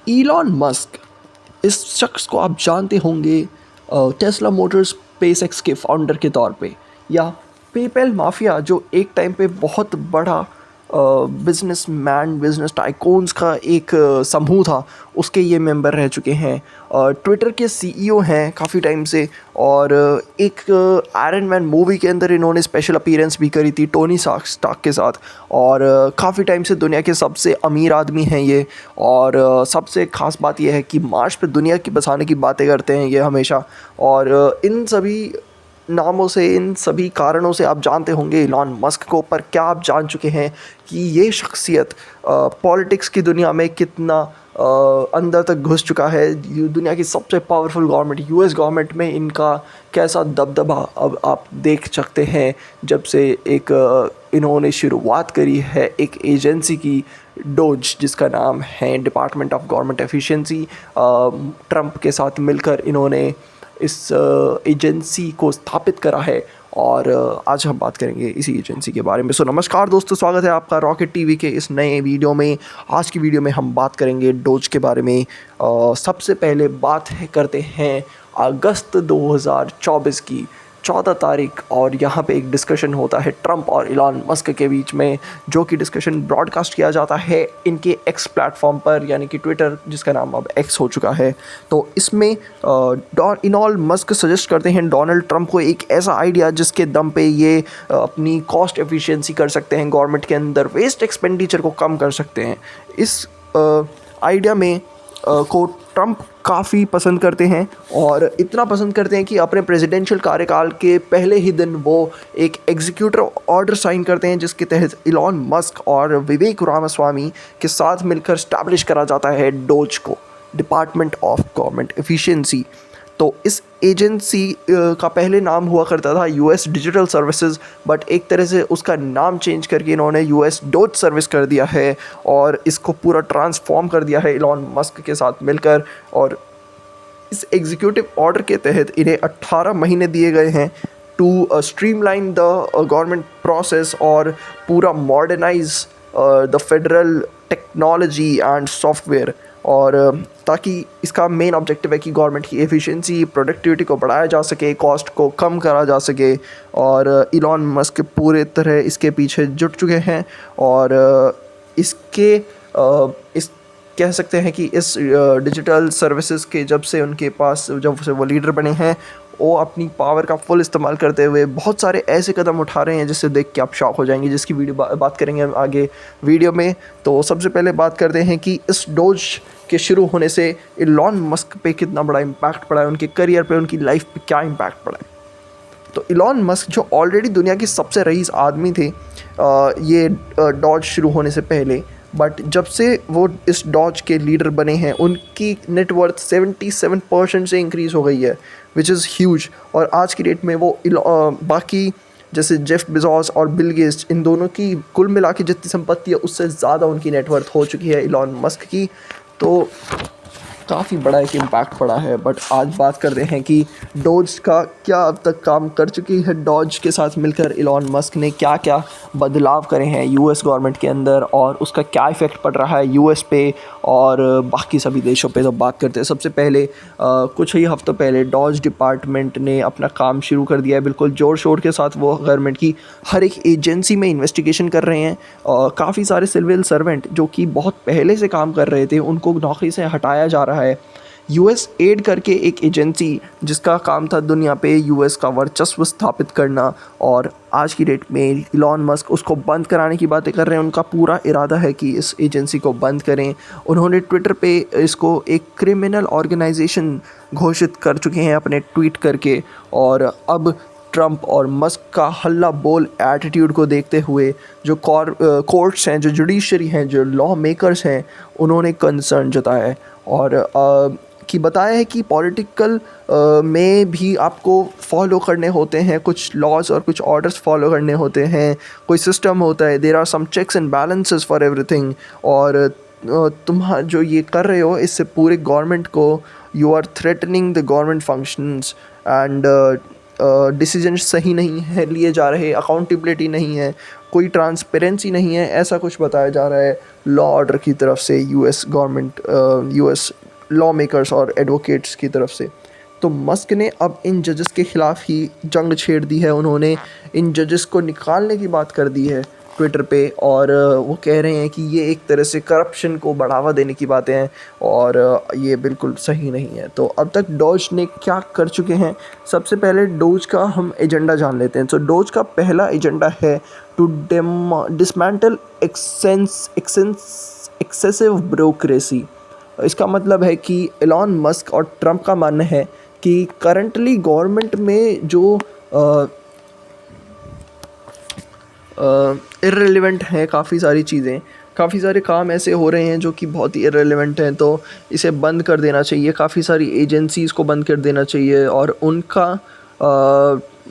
Elon Musk, इस शख्स को आप जानते होंगे टेस्ला मोटर्स स्पेसएक्स के फाउंडर के तौर पे, या पेपैल माफिया जो एक टाइम पे बहुत बड़ा बिजनेस टाइकून्स का एक समूह था, उसके ये मेंबर रह चुके हैं। ट्विटर के सीईओ हैं काफ़ी टाइम से, और एक आयरन मैन मूवी के अंदर इन्होंने स्पेशल अपीयरेंस भी करी थी टोनी स्टार्क के साथ, और काफ़ी टाइम से दुनिया के सबसे अमीर आदमी हैं ये। और सबसे ख़ास बात यह है कि मार्स पे दुनिया की बसाने की बातें करते हैं ये हमेशा। और इन सभी नामों से, इन सभी कारणों से आप जानते होंगे इलॉन मस्क को। पर क्या आप जान चुके हैं कि ये शख्सियत पॉलिटिक्स की दुनिया में कितना अंदर तक घुस चुका है? दुनिया की सबसे पावरफुल गवर्नमेंट यूएस गवर्नमेंट में इनका कैसा दबदबा अब आप देख सकते हैं, जब से एक इन्होंने शुरुआत करी है एक एजेंसी की, डोज, जिसका नाम है department of government efficiency. Trump के साथ मिलकर इन्होंने इस एजेंसी को स्थापित करा है, और आज हम बात करेंगे इसी एजेंसी के बारे में। सो नमस्कार दोस्तों, स्वागत है आपका रॉकेट टीवी के इस नए वीडियो में। आज की वीडियो में हम बात करेंगे डोज के बारे में। सबसे पहले बात करते हैं अगस्त 2024 की 14 तारीख, और यहाँ पे एक डिस्कशन होता है ट्रंप और इलॉन मस्क के बीच में, जो कि डिस्कशन ब्रॉडकास्ट किया जाता है इनके एक्स प्लेटफॉर्म पर, यानी कि ट्विटर, जिसका नाम अब एक्स हो चुका है। तो इसमें इलॉन मस्क सजेस्ट करते हैं डोनाल्ड ट्रंप को एक ऐसा आइडिया जिसके दम पे ये अपनी कॉस्ट एफिशिएंसी कर सकते हैं, गवर्नमेंट के अंदर वेस्ट एक्सपेंडिचर को कम कर सकते हैं। इस आइडिया में को ट्रंप काफ़ी पसंद करते हैं, और इतना पसंद करते हैं कि अपने प्रेसिडेंशियल कार्यकाल के पहले ही दिन वो एक एग्जीक्यूटिव ऑर्डर साइन करते हैं, जिसके तहत इलॉन मस्क और विवेक रामास्वामी के साथ मिलकर स्टैब्लिश करा जाता है डोज को, डिपार्टमेंट ऑफ गवर्नमेंट एफिशिएंसी। तो इस एजेंसी का पहले नाम हुआ करता था यूएस डिजिटल सर्विसेज, बट एक तरह से उसका नाम चेंज करके इन्होंने यूएस डोज सर्विस कर दिया है, और इसको पूरा ट्रांसफॉर्म कर दिया है इलॉन मस्क के साथ मिलकर। और इस एग्जीक्यूटिव ऑर्डर के तहत इन्हें 18 महीने दिए गए हैं to streamline the government process, और पूरा modernise the federal technology and software. और ताकि इसका मेन ऑब्जेक्टिव है कि गवर्नमेंट की एफिशिएंसी, प्रोडक्टिविटी को बढ़ाया जा सके, कॉस्ट को कम करा जा सके। और इलॉन मस्क पूरे तरह इसके पीछे जुट चुके हैं, और इसके इस कह सकते हैं कि इस डिजिटल सर्विसेज के जब से वो लीडर बने हैं, वो अपनी पावर का फुल इस्तेमाल करते हुए बहुत सारे ऐसे कदम उठा रहे हैं जिससे देख के आप शॉक हो जाएंगे, जिसकी बात करेंगे हम आगे वीडियो में। तो सबसे पहले बात करते हैं कि इस डोज के शुरू होने से इलॉन मस्क पे कितना बड़ा इम्पैक्ट पड़ा है, उनके करियर पे, उनकी लाइफ पे क्या इम्पैक्ट पड़ा है। तो इलॉन मस्क जो ऑलरेडी दुनिया की सबसे रईस आदमी थे ये डॉज शुरू होने से पहले, बट जब से वो इस डॉज के लीडर बने हैं, उनकी नेटवर्थ 77% से इंक्रीज़ हो गई है, विच इज़ ह्यूज। और आज की डेट में वो बाकी जैसे जेफ बेजोस और बिल गेट्स, इन दोनों की कुल मिला के जितनी संपत्ति है उससे ज़्यादा उनकी नेटवर्थ हो चुकी है इलॉन मस्क की। तो काफ़ी बड़ा एक इम्पैक्ट पड़ा है। बट आज बात करते हैं कि डोज का क्या अब तक काम कर चुकी है, डोज के साथ मिलकर इलॉन मस्क ने क्या क्या बदलाव करे हैं यूएस गवर्नमेंट के अंदर, और उसका क्या इफ़ेक्ट पड़ रहा है यूएस पे और बाकी सभी देशों पे। तो बात करते हैं सबसे पहले कुछ ही हफ्तों पहले डोज डिपार्टमेंट ने अपना काम शुरू कर दिया है, बिल्कुल ज़ोर शोर के साथ। वो गवर्नमेंट की हर एक एजेंसी में इन्वेस्टिगेशन कर रहे हैं, और काफ़ी सारे सिविल सर्वेंट जो कि बहुत पहले से काम कर रहे थे उनको नौकरी से हटाया जा रहा है। यूएस एड करके एक एजेंसी जिसका काम था दुनिया पे यूएस का वर्चस्व स्थापित करना, और आज की डेट में इलॉन मस्क उसको बंद कराने की बातें कर रहे हैं। उनका पूरा इरादा है कि इस एजेंसी को बंद करें। उन्होंने ट्विटर पे इसको एक क्रिमिनल ऑर्गेनाइजेशन घोषित कर चुके हैं अपने ट्वीट करके। और अब ट्रंप और मस्क का हल्ला बोल एटीट्यूड को देखते हुए जो कोर्ट्स हैं, जो जुडिशरी हैं, जो लॉ मेकर्स हैं, उन्होंने कंसर्न जताया है, और कि बताया है कि पॉलिटिकल में भी आपको फॉलो करने होते हैं कुछ लॉज और कुछ ऑर्डर्स फॉलो करने होते हैं, कोई सिस्टम होता है, there are some checks and balances for everything. और तुम जो ये कर रहे हो इससे पूरे गवर्नमेंट को you are threatening the government functions, and decision सही नहीं है लिए जा रहे, अकाउंटेबिलिटी नहीं है। कोई ट्रांसपेरेंसी नहीं है, ऐसा कुछ बताया जा रहा है लॉ ऑर्डर की तरफ से, US government, US law makers और एडवोकेट्स की तरफ से। तो मस्क ने अब इन जजेस के ख़िलाफ़ ही जंग छेड़ दी है, उन्होंने इन जजेस को निकालने की बात कर दी है ट्विटर पे, और वो कह रहे हैं कि ये एक तरह से करप्शन को बढ़ावा देने की बातें हैं और ये बिल्कुल सही नहीं है। तो अब तक डॉज ने क्या कर चुके हैं, सबसे पहले डोज का हम एजेंडा जान लेते हैं। तो डोज का पहला एजेंडा है टू डिसमेंटल एक्सेसिव ब्रोक्रेसी। इसका मतलब है कि एलॉन मस्क और ट्रंप का मानना है कि करंटली गवर्नमेंट में जो इर्रेलेवेंट हैं काफ़ी सारी चीज़ें, काफ़ी सारे काम ऐसे हो रहे हैं जो कि बहुत ही इर्रेलेवेंट हैं, तो इसे बंद कर देना चाहिए। काफ़ी सारी एजेंसीज़ को बंद कर देना चाहिए और उनका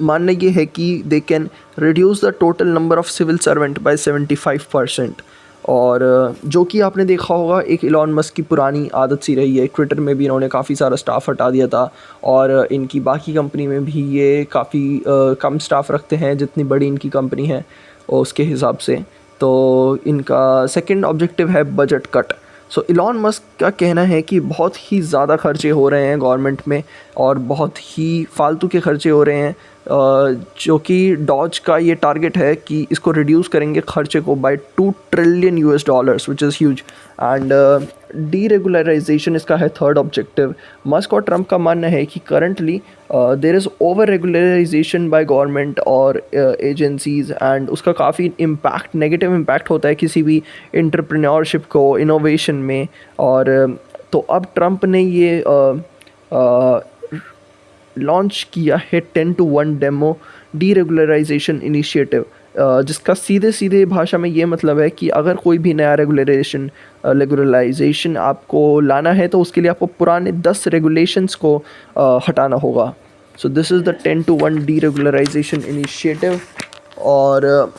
मानना ये है कि they can reduce the total number of civil servant by 75%। और जो कि आपने देखा होगा एक इलॉन मस्क की पुरानी आदत सी रही है, ट्विटर में भी इन्होंने काफ़ी सारा स्टाफ हटा दिया था और इनकी बाकी कंपनी में भी ये काफ़ी कम स्टाफ रखते हैं जितनी बड़ी इनकी कंपनी है उसके हिसाब से। तो इनका सेकंड ऑब्जेक्टिव है बजट कट। सो इलॉन मस्क का कहना है कि बहुत ही ज़्यादा खर्चे हो रहे हैं गवर्नमेंट में और बहुत ही फालतू के खर्चे हो रहे हैं, जो कि डॉज का ये टारगेट है कि इसको रिड्यूस करेंगे खर्चे को by $2 trillion which is huge. And deregularization इसका है थर्ड ऑब्जेक्टिव। मस्क और ट्रंप का मानना है कि currently there is over regularization by government और एजेंसीज़ एंड उसका काफ़ी इम्पैक्ट, नेगेटिव इम्पैक्ट होता है किसी भी एंटरप्रेन्योरशिप को, इनोवेशन में। और तो अब ट्रंप ने ये लॉन्च किया है 10-to-1 डेमो डीरेगुलराइजेशन इनिशिएटिव, जिसका सीधे सीधे भाषा में ये मतलब है कि अगर कोई भी नया रेगुलराइजेशन आपको लाना है तो उसके लिए आपको पुराने 10 रेगुलेशंस को हटाना होगा। So this is the 10-to-1 deregularization initiative. और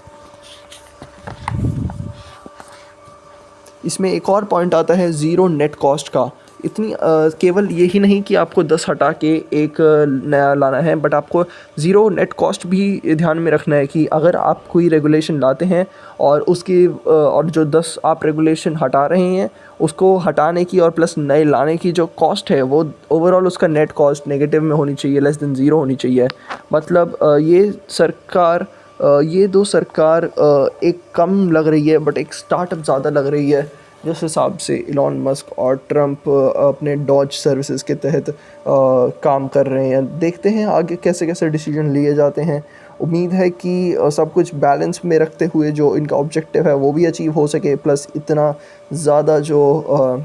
इसमें एक और पॉइंट आता है ज़ीरो नेट कॉस्ट का। इतनी केवल यही नहीं कि आपको 10 हटा के एक नया लाना है, बट आपको ज़ीरो नेट कॉस्ट भी ध्यान में रखना है कि अगर आप कोई रेगुलेशन लाते हैं और उसकी और जो 10 आप रेगुलेशन हटा रहे हैं उसको हटाने की और प्लस नए लाने की जो कॉस्ट है वो ओवरऑल उसका नेट कॉस्ट नेगेटिव में होनी चाहिए, लेस देन ज़ीरो होनी चाहिए। मतलब ये दो सरकार एक कम लग रही है बट एक स्टार्टअप ज़्यादा लग रही है, जिस हिसाब से इलॉन मस्क और ट्रंप अपने डॉज सर्विसेज के तहत काम कर रहे हैं। देखते हैं आगे कैसे कैसे डिसीजन लिए जाते हैं। उम्मीद है कि सब कुछ बैलेंस में रखते हुए जो इनका ऑब्जेक्टिव है वो भी अचीव हो सके, प्लस इतना ज़्यादा जो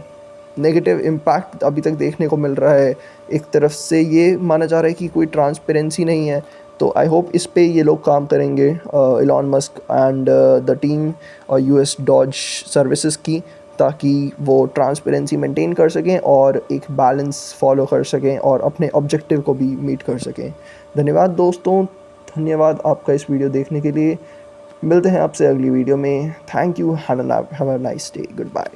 नेगेटिव इम्पैक्ट अभी तक देखने को मिल रहा है, एक तरफ से ये माना जा रहा है कि कोई ट्रांसपेरेंसी नहीं है। तो आई होप इस पे ये लोग काम करेंगे, Elon Musk and the team और यूएस डॉज सर्विसेज की, ताकि वो ट्रांसपेरेंसी मेंटेन कर सकें और एक बैलेंस फॉलो कर सकें और अपने ऑब्जेक्टिव को भी मीट कर सकें। धन्यवाद दोस्तों, धन्यवाद आपका इस वीडियो देखने के लिए। मिलते हैं आपसे अगली वीडियो में। Thank you, have a nice day, good bye.